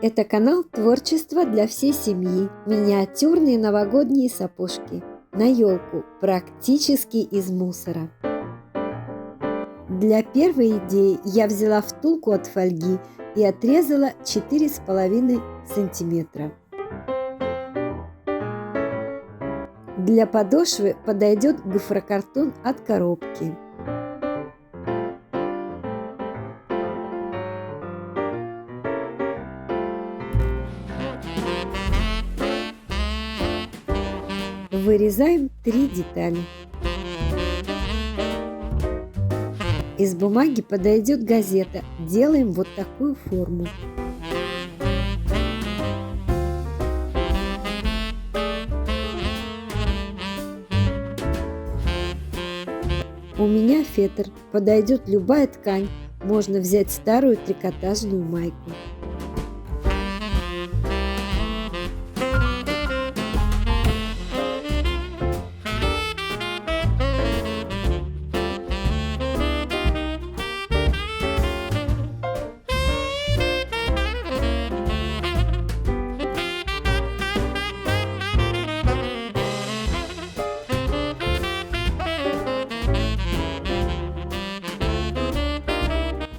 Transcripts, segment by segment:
Это канал творчества для всей семьи. Миниатюрные новогодние сапожки на елку практически из мусора. Для первой идеи я взяла втулку от фольги и отрезала 4,5 сантиметра. Для подошвы подойдет гофрокартон от коробки. Вырезаем 3 детали. Из бумаги подойдет газета. Делаем вот такую форму. У меня фетр. Подойдет любая ткань. Можно взять старую трикотажную майку.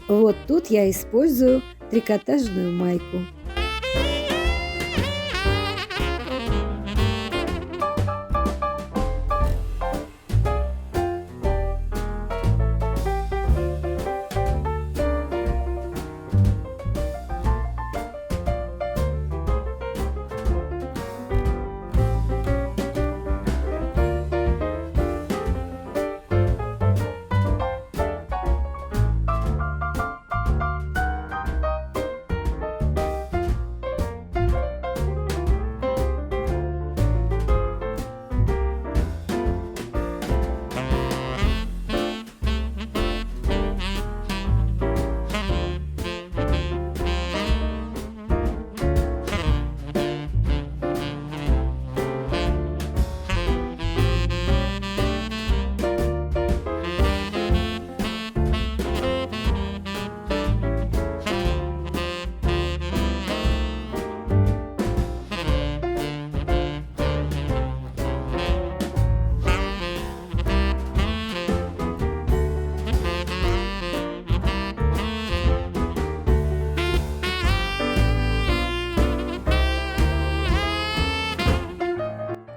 Вот тут я использую трикотажную майку.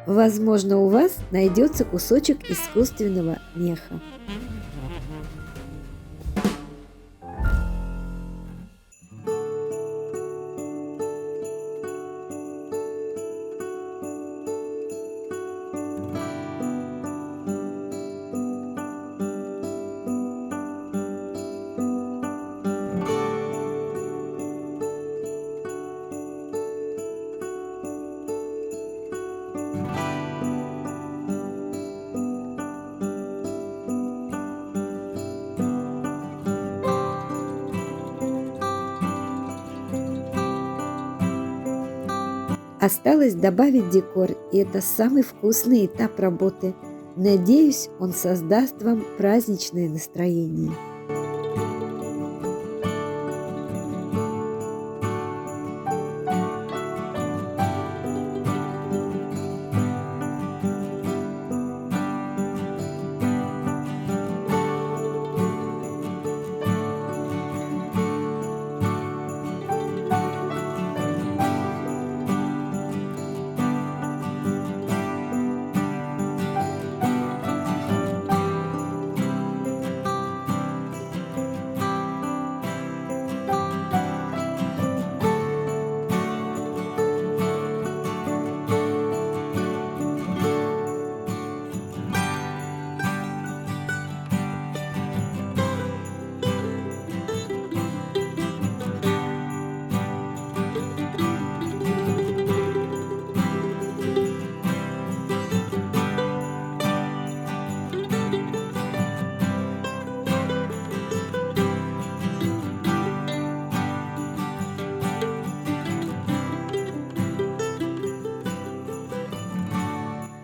Возможно, у вас найдется кусочек искусственного меха. Осталось добавить декор, и это самый вкусный этап работы. Надеюсь, он создаст вам праздничное настроение.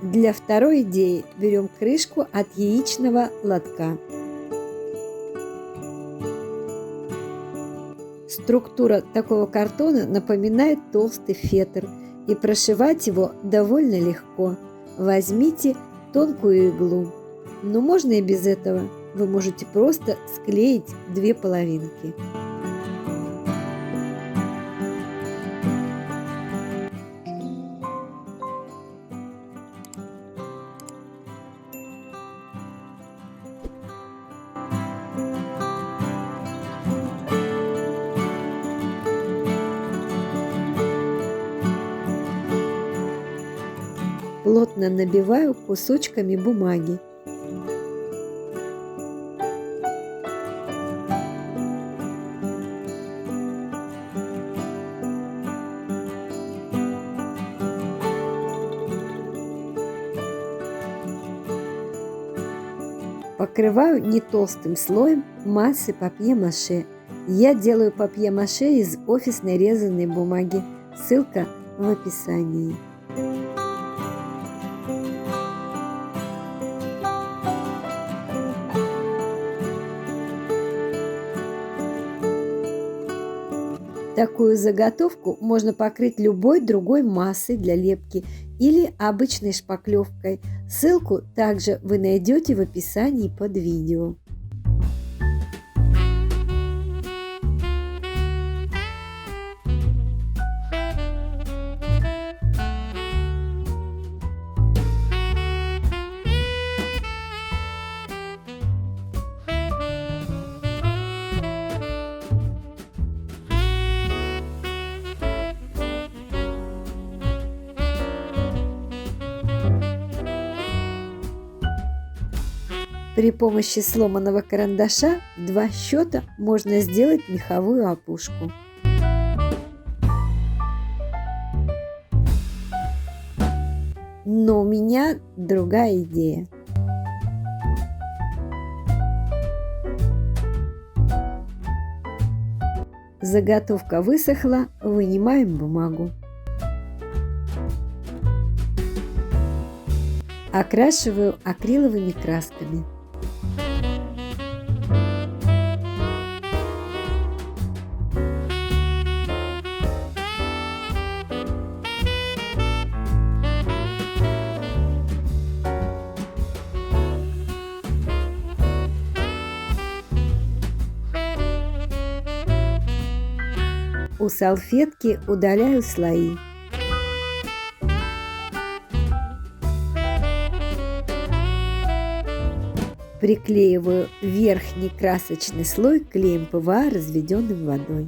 Для второй идеи берем крышку от яичного лотка. Структура такого картона напоминает толстый фетр, и прошивать его довольно легко. Возьмите тонкую иглу, но можно и без этого. Вы можете просто склеить две половинки. Плотно набиваю кусочками бумаги. Покрываю не толстым слоем массы папье-маше. Я делаю папье-маше из офисной резаной бумаги. Ссылка в описании. Такую заготовку можно покрыть любой другой массой для лепки или обычной шпаклевкой. Ссылку также вы найдете в описании под видео. При помощи сломанного карандаша в 2 счета можно сделать меховую опушку. Но у меня другая идея. Заготовка высохла, вынимаем бумагу. Окрашиваю акриловыми красками. У салфетки удаляю слои. Приклеиваю верхний красочный слой клеем ПВА, разведенным водой.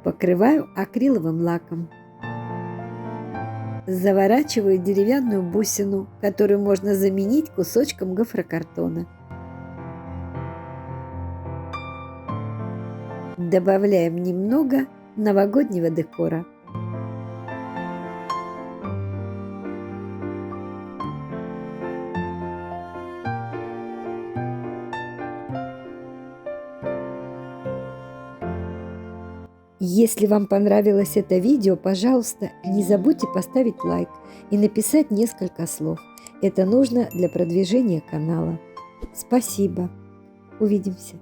Покрываю акриловым лаком. Заворачиваю деревянную бусину, которую можно заменить кусочком гофрокартона. Добавляем немного новогоднего декора. Если вам понравилось это видео, пожалуйста, не забудьте поставить лайк и написать несколько слов. Это нужно для продвижения канала. Спасибо. Увидимся.